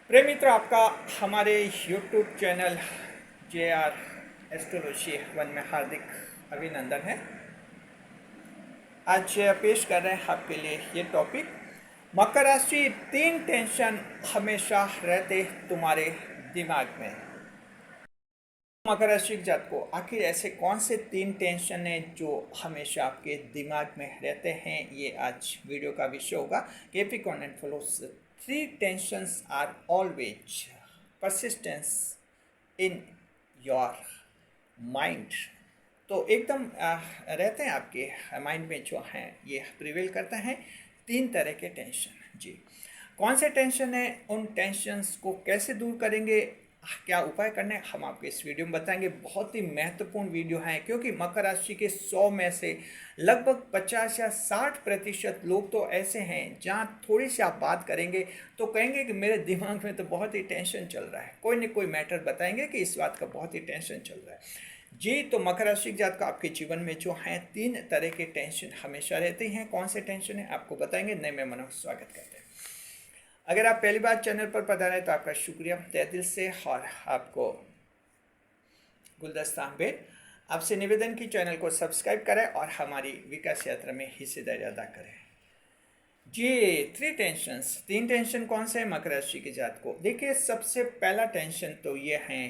प्रिय मित्र, आपका हमारे YouTube channel JR astrology one में हार्दिक अभिनंदन है। आज पेश कर रहे हैं आपके लिए ये टॉपिक, मकर राशि 3 टेंशन हमेशा रहते तुम्हारे दिमाग में। मकर राशि के जातकों, आखिर ऐसे कौन से 3 टेंशन हैं जो हमेशा आपके दिमाग में रहते हैं, ये आज वीडियो का विषय होगा। Capricorn and follows 3 tensions are always persistence in your mind। तो एकदम रहते हैं आपके माइंड में, जो हैं ये प्रिवेल करते हैं 3 तरह के टेंशन। जी, कौन से टेंशन है, उन टेंशन्स को कैसे दूर करेंगे, क्या उपाय करने हैं, हम आपको इस वीडियो में बताएंगे। बहुत ही महत्वपूर्ण वीडियो है, क्योंकि मकर राशि के 100 में से लगभग 50 या 60% लोग तो ऐसे हैं जहां थोड़ी सी आप बात करेंगे तो कहेंगे कि मेरे दिमाग में तो बहुत ही टेंशन चल रहा है। कोई न कोई मैटर बताएंगे कि इस बात का बहुत ही टेंशन चल रहा है। जी, तो मकर राशि के जातक आपके जीवन में जो हैं 3 तरह के टेंशन हमेशा रहते हैं। कौन से टेंशन है आपको बताएंगे। नए मेहमानों का स्वागत करते हैं। अगर आप पहली बार चैनल पर पधारे तो आपका शुक्रिया तहे दिल से, और आपको गुलदस्ता अहमद आपसे निवेदन की चैनल को सब्सक्राइब करें और हमारी विकास यात्रा में हिस्सेदारी अदा करें। जी, 3 टेंशन कौन से हैं मकर राशि के जात को? देखिए, सबसे पहला टेंशन तो ये है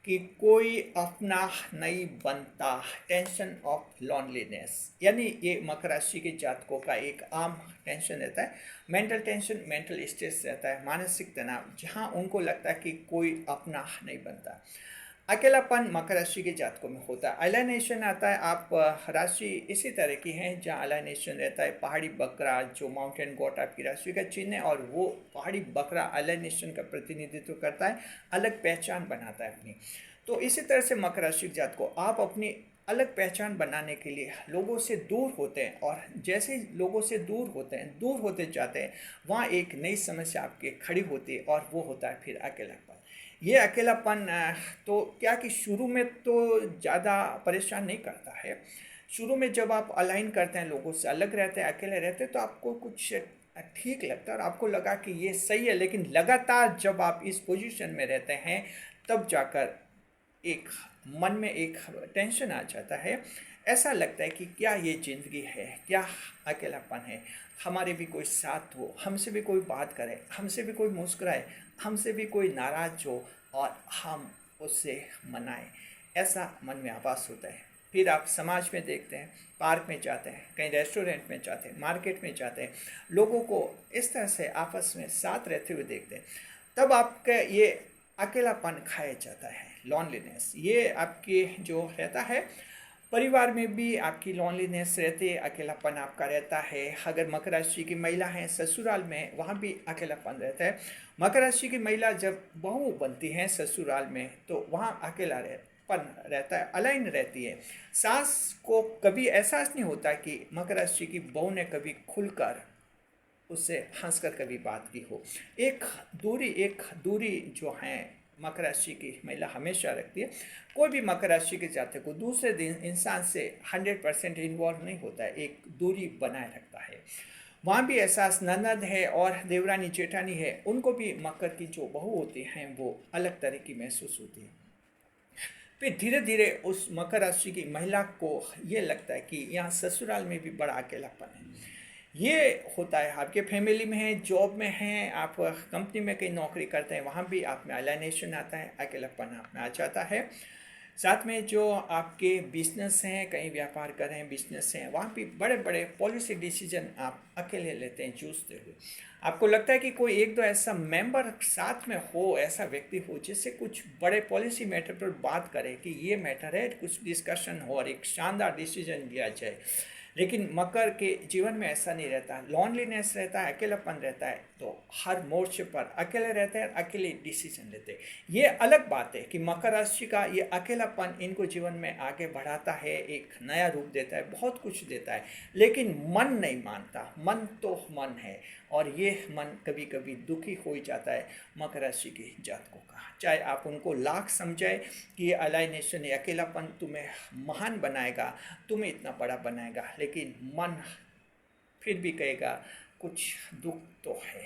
कि कोई अपना नहीं बनता, टेंशन ऑफ लॉनलीनेस। यानी ये मकर राशि के जातकों का एक आम टेंशन रहता है। मेंटल टेंशन, मेंटल स्ट्रेस रहता है, मानसिक तनाव, जहाँ उनको लगता है कि कोई अपना नहीं बनता। अकेलापन मकर राशि के जातकों में होता है। अलाइनेशन आता है, आप राशि इसी तरह की हैं जहाँ अलाइनेशन रहता है पहाड़ी बकरा, जो माउंटेन गॉड आपकी राशि का चिन्ह है, और वो पहाड़ी बकरा अलाइनेशन का प्रतिनिधित्व करता है, अलग पहचान बनाता है अपनी। तो इसी तरह से मकर राशि के जातकों, आप अपनी अलग पहचान बनाने के लिए लोगों से दूर होते हैं, और जैसे ही लोगों से दूर होते हैं, दूर होते जाते हैं, वहाँ एक नई समस्या आपके खड़ी होती है, और वो होता है फिर अकेलापन। ये अकेलापन तो क्या कि शुरू में तो ज़्यादा परेशान नहीं करता है। शुरू में जब आप अलाइन करते हैं, लोगों से अलग रहते हैं, अकेले रहते हैं, तो आपको कुछ ठीक लगता है और आपको लगा कि ये सही है। लेकिन लगातार जब आप इस पोजीशन में रहते हैं, तब जाकर एक मन में एक टेंशन आ जाता है। ऐसा लगता है कि क्या ये ज़िंदगी है, क्या अकेलापन है, हमारे भी कोई साथ हो, हमसे भी कोई बात करे, हमसे भी कोई मुस्कुराए, हमसे भी कोई नाराज़ हो और हम उससे मनाएं। ऐसा मन में आभास होता है। फिर आप समाज में देखते हैं, पार्क में जाते हैं, कहीं रेस्टोरेंट में जाते हैं, मार्केट में जाते हैं, लोगों को इस तरह से आपस में साथ रहते हुए देखते हैं, तब आपका ये अकेलापन खाया जाता है, लॉनलीनेस। ये आपके जो रहता है, परिवार में भी आपकी लॉनलीनेस रहती है, अकेलापन आपका रहता है। अगर मकर राशि की महिला हैं, ससुराल में वहाँ भी अकेलापन रहता है। मकर राशि की महिला जब बहू बनती हैं ससुराल में, तो वहाँ अकेलापन रहता है, अलाइन रहती है। सास को कभी एहसास नहीं होता कि मकर राशि की बहू ने कभी खुलकर उससे हंसकर कभी बात की हो। एक दूरी जो है मकर राशि की महिला हमेशा रखती है। कोई भी मकर राशि के जातक को दूसरे दिन इंसान से 100% इन्वॉल्व नहीं होता है, एक दूरी बनाए रखता है। वहाँ भी एहसास ननद है और देवरानी जेठानी है, उनको भी मकर की जो बहू होती हैं वो अलग तरह की महसूस होती है। फिर धीरे धीरे उस मकर राशि की महिला को ये लगता है कि यहाँ ससुराल में भी बड़ा अकेलापन है। ये होता है, आपके फैमिली में है, जॉब में हैं, आप कंपनी में कहीं नौकरी करते हैं, वहाँ भी आप में अलाइनेशन आता है, अकेलापन आप में आ जाता है। साथ में जो आपके बिजनेस हैं, कहीं व्यापार कर रहे हैं, बिजनेस हैं, वहाँ भी बड़े बड़े पॉलिसी डिसीजन आप अकेले लेते हैं जूझते हुए। आपको लगता है कि कोई एक दो ऐसा मेंबर साथ में हो, ऐसा व्यक्ति हो जिससे कुछ बड़े पॉलिसी मैटर पर बात करे कि ये मैटर है, कुछ डिस्कशन हो और एक शानदार डिसीजन लिया जाए। लेकिन मकर के जीवन में ऐसा नहीं रहता, लॉनलीनेस रहता है, अकेलापन रहता है, तो हर मोर्चे पर अकेले रहते हैं, अकेले डिसीजन लेते हैं। ये अलग बात है कि मकर राशि का ये अकेलापन इनको जीवन में आगे बढ़ाता है, एक नया रूप देता है, बहुत कुछ देता है, लेकिन मन नहीं मानता। मन तो मन है, और ये मन कभी कभी दुखी हो ही जाता है मकर राशि के जातकों का। चाहे आप उनको लाख समझाए कि ये अलाइनेशन, ये अकेलापन तुम्हें महान बनाएगा, तुम्हें इतना बड़ा बनाएगा, लेकिन मन फिर भी कहेगा कुछ दुख तो है।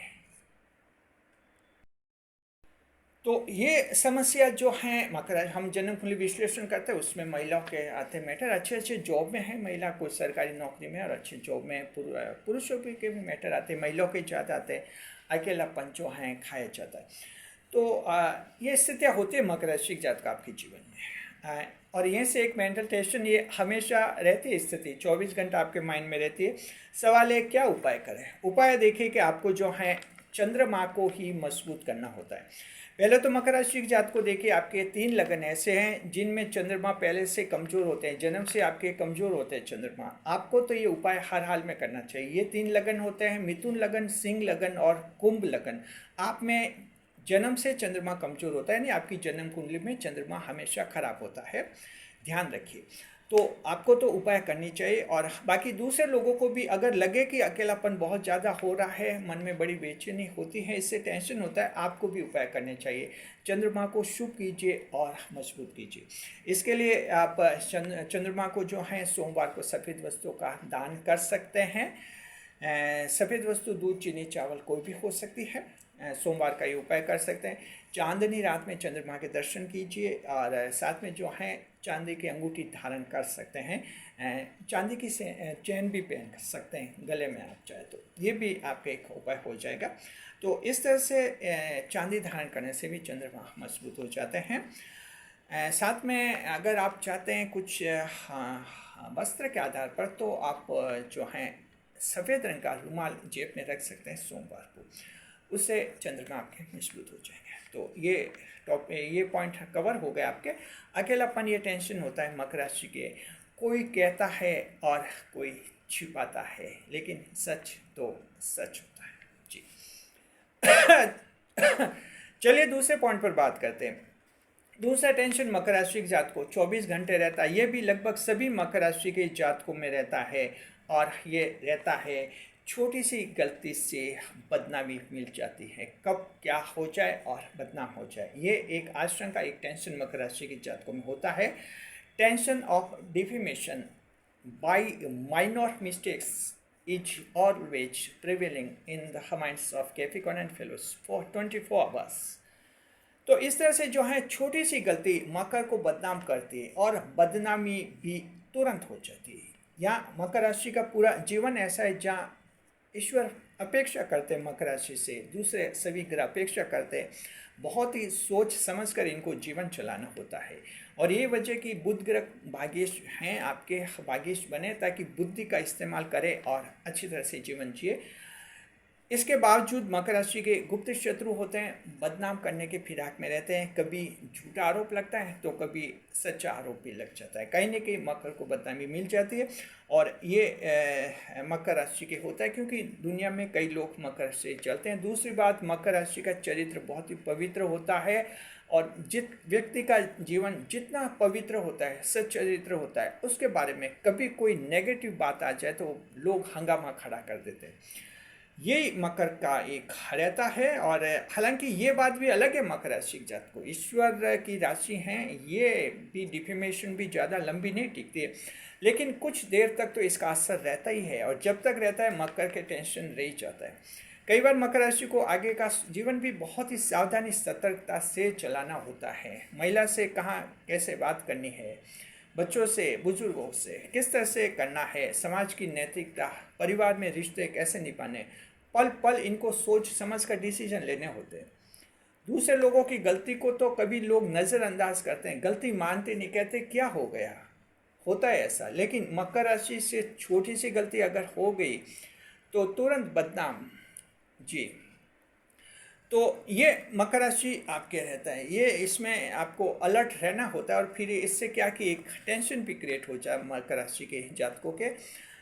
तो ये समस्या जो है मकर, हम जन्म कुंडली विश्लेषण करते हैं उसमें महिलाओं के आते हैं मैटर, अच्छे अच्छे जॉब में है महिला, कोई सरकारी नौकरी में और अच्छे जॉब में, पुरुषों के भी मैटर आते हैं, महिलाओं के ज़्यादा आते हैं, अकेलापन जो है खाया जाता है। तो ये स्थितियाँ होती है मकर राशि के जातक आपके जीवन में। और यहीं से एक मेंटल टेंशन ये हमेशा रहती है, स्थिति 24 घंटा आपके माइंड में रहती है। सवाल है क्या उपाय करें। उपाय देखिए कि आपको जो है चंद्रमा को ही मजबूत करना होता है। पहले तो मकर राशि के जातक को देखिए, आपके 3 लगन ऐसे हैं जिनमें चंद्रमा पहले से कमज़ोर होते हैं, जन्म से आपके कमज़ोर होते हैं चंद्रमा। आपको तो ये उपाय हर हाल में करना चाहिए। ये 3 लगन होते हैं, मिथुन लगन, सिंह लगन और कुंभ लगन। आप में जन्म से चंद्रमा कमज़ोर होता है, यानी आपकी जन्म कुंडली में चंद्रमा हमेशा खराब होता है, ध्यान रखिए। तो आपको तो उपाय करनी चाहिए। और बाकी दूसरे लोगों को भी अगर लगे कि अकेलापन बहुत ज़्यादा हो रहा है, मन में बड़ी बेचैनी होती है, इससे टेंशन होता है, आपको भी उपाय करने चाहिए। चंद्रमा को शुभ कीजिए और मजबूत कीजिए। इसके लिए आप चंद्रमा को जो है सोमवार को सफ़ेद वस्तुओं का दान कर सकते हैं। सफ़ेद वस्तु दूध, चीनी, चावल कोई भी हो सकती है। सोमवार का ये उपाय कर सकते हैं। चांदनी रात में चंद्रमा के दर्शन कीजिए और साथ में जो है चांदी की अंगूठी धारण कर सकते हैं। चांदी की चेन भी पहन सकते हैं गले में आप चाहे तो, ये भी आपका एक उपाय हो जाएगा। तो इस तरह से चांदी धारण करने से भी चंद्रमा मजबूत हो जाते हैं। साथ में अगर आप चाहते हैं कुछ वस्त्र के आधार पर, तो आप जो हैं सफ़ेद रंग का रुमाल जेब में रख सकते हैं सोमवार को, उससे चंद्रमा आपके मजबूत हो जाएंगे। तो ये पॉइंट कवर हो गए आपके। अकेलापन, ये टेंशन होता है मकर राशि के, कोई कहता है और कोई छिपाता है, लेकिन सच तो सच होता है जी। चलिए दूसरे पॉइंट पर बात करते हैं। दूसरा टेंशन मकर राशि के जातकों को 24 घंटे रहता है। ये भी लगभग सभी मकर राशि के जातकों में रहता है, और ये रहता है छोटी सी गलती से बदनामी मिल जाती है। कब क्या हो जाए और बदनाम हो जाए, ये एक आशंका, एक टेंशन मकर राशि के जातकों में होता है। Tension of defamation by minor mistakes is always prevailing in the minds of Capricorn and fellows for 24 hours. तो इस तरह से जो है छोटी सी गलती मकर को बदनाम करती है, और बदनामी भी तुरंत हो जाती है। या मकर राशि का पूरा जीवन ऐसा है जहाँ ईश्वर अपेक्षा करते हैं मकर राशि से, दूसरे सभी ग्रह अपेक्षा करते हैं। बहुत ही सोच समझ कर इनको जीवन चलाना होता है। और ये वजह कि बुध ग्रह भाग्येश हैं, आपके भाग्येश बने ताकि बुद्धि का इस्तेमाल करें और अच्छी तरह से जीवन जिए। इसके बावजूद मकर राशि के गुप्त शत्रु होते हैं, बदनाम करने के फिराक में रहते हैं। कभी झूठा आरोप लगता है तो कभी सच्चा आरोप भी लग जाता है। कहीं न कहीं मकर को बदनामी मिल जाती है, और ये मकर राशि के होता है, क्योंकि दुनिया में कई लोग मकर से चलते हैं। दूसरी बात, मकर राशि का चरित्र बहुत ही पवित्र होता है, और जित व्यक्ति का जीवन जितना पवित्र होता है, सच्चरित्र होता है, उसके बारे में कभी कोई नेगेटिव बात आ जाए तो लोग हंगामा खड़ा कर देते हैं। ये मकर का एक रहता है। और हालांकि ये बात भी अलग है, मकर राशि के जातक को ईश्वर की राशि हैं, ये भी डिफेमेशन भी ज़्यादा लंबी नहीं टिकती है, लेकिन कुछ देर तक तो इसका असर रहता ही है। और जब तक रहता है मकर के टेंशन रह जाता है। कई बार मकर राशि को आगे का जीवन भी बहुत ही सावधानी सतर्कता से चलाना होता है। महिला से कहाँ कैसे बात करनी है, बच्चों से, बुजुर्गों से किस तरह से करना है, समाज की नैतिकता, परिवार में रिश्ते कैसे निभाने, पल पल इनको सोच समझ कर डिसीजन लेने होते हैं। दूसरे लोगों की गलती को तो कभी लोग नज़रअंदाज करते हैं, गलती मानते नहीं, कहते क्या हो गया, होता है ऐसा। लेकिन मकर राशि से छोटी सी गलती अगर हो गई तो तुरंत बदनाम जी। तो ये मकर राशि आपके रहता है, ये इसमें आपको अलर्ट रहना होता है। और फिर इससे क्या कि एक टेंशन भी क्रिएट हो जाए मकर राशि के जातकों के।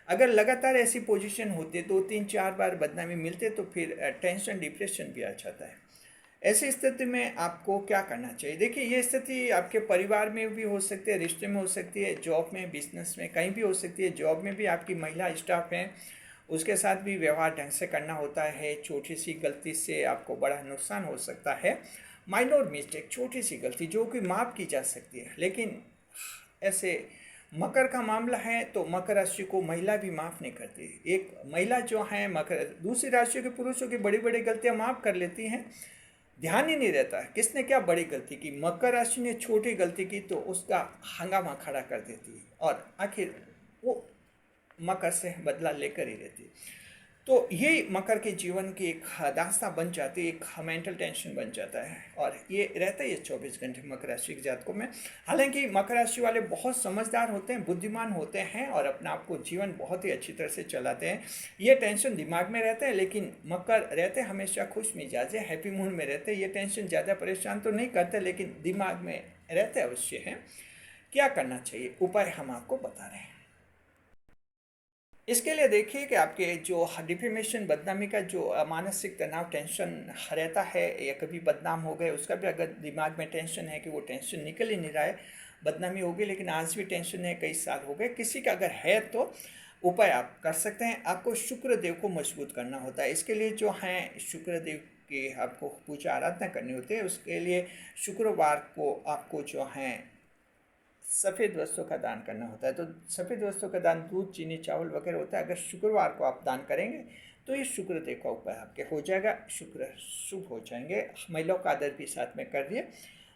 अगर लगातार ऐसी पोजीशन होती है, 2-3-4 बार बदनामी मिलते, तो फिर टेंशन, डिप्रेशन भी आ जाता है। ऐसी स्थिति में आपको क्या करना चाहिए। देखिए, ये स्थिति आपके परिवार में भी हो सकती है, रिश्ते में हो सकती है, जॉब में, बिजनेस में, कहीं भी हो सकती है। जॉब में भी आपकी महिला स्टाफ हैं, उसके साथ भी व्यवहार ढंग से करना होता है। छोटी सी गलती से आपको बड़ा नुकसान हो सकता है। माइनर मिस्टेक, छोटी सी गलती जो कि माफ़ की जा सकती है, लेकिन ऐसे मकर का मामला है तो मकर राशि को महिला भी माफ़ नहीं करती। एक महिला जो है मकर, दूसरी राशि के पुरुषों की बड़ी बड़ी गलतियां माफ़ कर लेती हैं, ध्यान ही नहीं रहता है किसने क्या बड़ी गलती की। मकर राशि ने छोटी गलती की तो उसका हंगामा खड़ा कर देती है और आखिर वो मकर से बदला लेकर ही रहती है। तो ये मकर के जीवन की एक दास्तां बन जाती है, एक मेंटल टेंशन बन जाता है और ये रहता ही है 24 घंटे मकर राशि के जातकों में। हालांकि मकर राशि वाले बहुत समझदार होते हैं, बुद्धिमान होते हैं और अपने आप को जीवन बहुत ही अच्छी तरह से चलाते हैं। ये टेंशन दिमाग में रहता है, लेकिन मकर रहते हमेशा खुश मिजाज है, हैप्पी मूड में रहते हैं। ये टेंशन ज़्यादा परेशान तो नहीं करते, लेकिन दिमाग में रहते अवश्य हैं। क्या करना चाहिए, उपाय हम आपको बता रहे हैं। इसके लिए देखिए कि आपके जो डिफेमेशन, बदनामी का जो मानसिक तनाव, टेंशन रहता है या कभी बदनाम हो गए, उसका भी अगर दिमाग में टेंशन है कि वो टेंशन निकल ही नहीं रहा है, बदनामी हो गई लेकिन आज भी टेंशन है, कई साल हो गए, किसी का अगर है तो उपाय आप कर सकते हैं। आपको शुक्र देव को मजबूत करना होता है। इसके लिए जो है शुक्र देव की आपको पूजा आराधना करनी होती है। उसके लिए शुक्रवार को आपको जो है सफ़ेद वस्तु का दान करना होता है। तो सफ़ेद वस्तु का दान दूध, चीनी, चावल वगैरह होता है। अगर शुक्रवार को आप दान करेंगे तो ये शुक्र देव का उपाय आपके हो जाएगा, शुक्र शुभ हो जाएंगे। महिलाओं का आदर भी साथ में कर दिए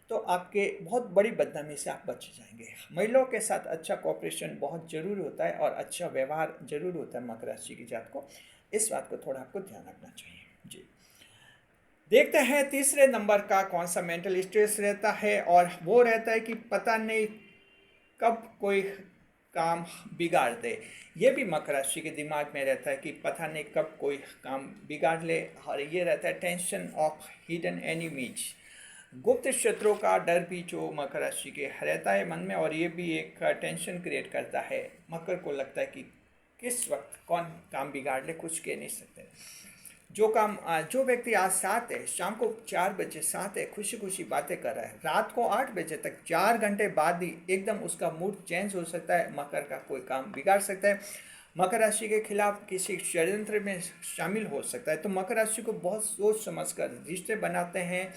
तो आपके बहुत बड़ी बदनामी से आप बच जाएंगे। महिलाओं के साथ अच्छा कॉपरेशन बहुत ज़रूरी होता है और अच्छा व्यवहार जरूर होता है मकर राशि की जात को। इस बात को थोड़ा आपको ध्यान रखना चाहिए जी। देखते हैं तीसरे नंबर का कौन सा मेंटल स्ट्रेस रहता है, और वो रहता है कि पता नहीं कब कोई काम बिगाड़ दे। ये भी मकर राशि के दिमाग में रहता है कि पता नहीं कब कोई काम बिगाड़ ले। और ये रहता है टेंशन ऑफ हिडन एनिमीज, गुप्त शत्रुओं का डर भी जो मकर राशि के रहता है मन में, और ये भी एक टेंशन क्रिएट करता है। मकर को लगता है कि किस वक्त कौन काम बिगाड़ ले, कुछ कह नहीं सकते। जो व्यक्ति आज साथ है, शाम को 4 बजे साथ है, खुशी खुशी बातें कर रहा है, रात को 8 बजे तक 4 घंटे बाद ही एकदम उसका मूड चेंज हो सकता है, मकर का कोई काम बिगाड़ सकता है, मकर राशि के खिलाफ किसी षड्यंत्र में शामिल हो सकता है। तो मकर राशि को बहुत सोच समझ कर रिश्ते बनाते हैं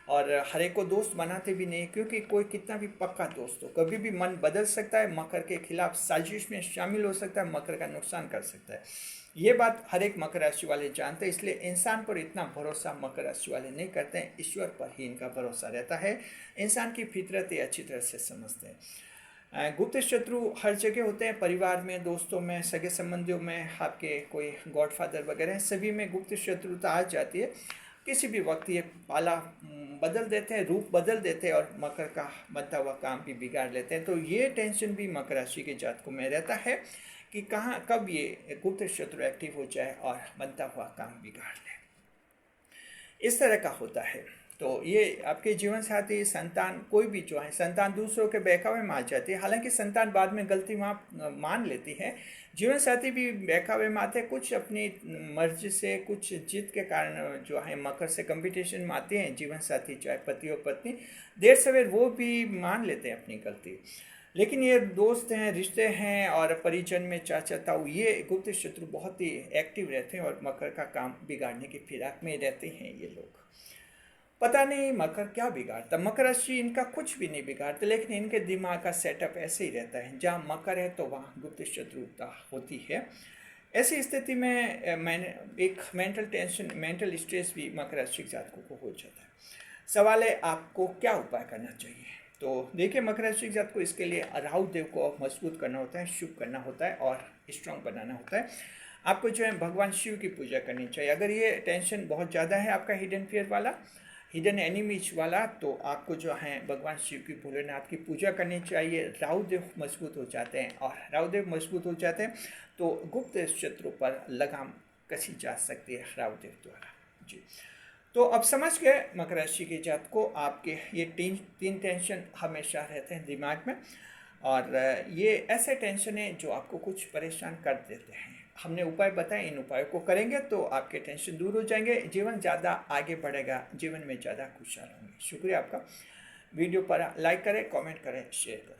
और हर एक को दोस्त बनाते भी नहीं, क्योंकि कोई कितना भी पक्का दोस्त हो कभी भी मन बदल सकता है, मकर के खिलाफ साजिश में शामिल हो सकता है, मकर का नुकसान कर सकता है। ये बात हर एक मकर राशि वाले जानते हैं, इसलिए इंसान पर इतना भरोसा मकर राशि वाले नहीं करते हैं, ईश्वर पर ही इनका भरोसा रहता है। इंसान की फितरत ये अच्छी तरह से समझते हैं। गुप्त शत्रु हर जगह होते हैं, परिवार में, दोस्तों में, सगे संबंधियों में, आपके कोई गॉडफादर वगैरह हैं, सभी में गुप्त शत्रुता आ जाती है। किसी भी वक्त ये पाला बदल देते हैं, रूप बदल देते हैं और मकर का बनता हुआ काम भी बिगाड़ लेते हैं। तो ये टेंशन भी मकर राशि के जातकों में रहता है कि कहाँ कब ये गुप्त शत्रु एक्टिव हो जाए और बनता हुआ काम बिगाड़ ले, इस तरह का होता है। तो ये आपके जीवन साथी, संतान, कोई भी जो है संतान दूसरों के बहकावे में आ जाती है। हालांकि संतान बाद में गलती मान लेती है, जीवन साथी भी बहकावे में आते हैं, कुछ अपनी मर्जी से, कुछ जिद के कारण जो है मकर से कंपटीशन में आते हैं जीवन साथी, चाहे पति और पत्नी, देर सवेर वो भी मान लेते हैं अपनी गलती। लेकिन ये दोस्त हैं, रिश्ते हैं और परिजन में चाचा ताऊ, ये गुप्त शत्रु बहुत ही एक्टिव रहते हैं और मकर का काम बिगाड़ने की फिराक में रहते हैं ये लोग। पता नहीं मकर क्या बिगाड़ता, मकर राशि इनका कुछ भी नहीं बिगाड़ते, लेकिन इनके दिमाग का सेटअप ऐसे ही रहता है, जहाँ मकर है तो वहाँ गुप्त शत्रुता होती है। ऐसी स्थिति में मैंने एक मेंटल टेंशन, मेंटल स्ट्रेस भी मकर राशि के जातकों को हो जाता है। सवाल है आपको क्या उपाय करना चाहिए। तो देखिए मकर राशि के जातकों को इसके लिए राहु देव को मजबूत करना होता है, शुभ करना होता है और स्ट्रांग बनाना होता है। आपको जो है भगवान शिव की पूजा करनी चाहिए। अगर ये टेंशन बहुत ज़्यादा है आपका हिडन फियर वाला, हिडन एनिमीज वाला, तो आपको जो है भगवान शिव की, भोलेनाथ की पूजा करनी चाहिए। राहुदेव मजबूत हो जाते हैं और राहुदेव मजबूत हो जाते हैं तो गुप्त शत्रु पर लगाम कसी जा सकती है राहुदेव द्वारा जी। तो अब समझ गए मकर राशि के जात को, आपके ये तीन टेंशन हमेशा रहते हैं दिमाग में, और ये ऐसे टेंशन है जो आपको कुछ परेशान कर देते हैं। हमने उपाय बताए, इन उपायों को करेंगे तो आपके टेंशन दूर हो जाएंगे, जीवन ज़्यादा आगे बढ़ेगा, जीवन में ज़्यादा खुशहाल होंगे। शुक्रिया आपका। वीडियो पर लाइक करें, कमेंट करें, शेयर करें।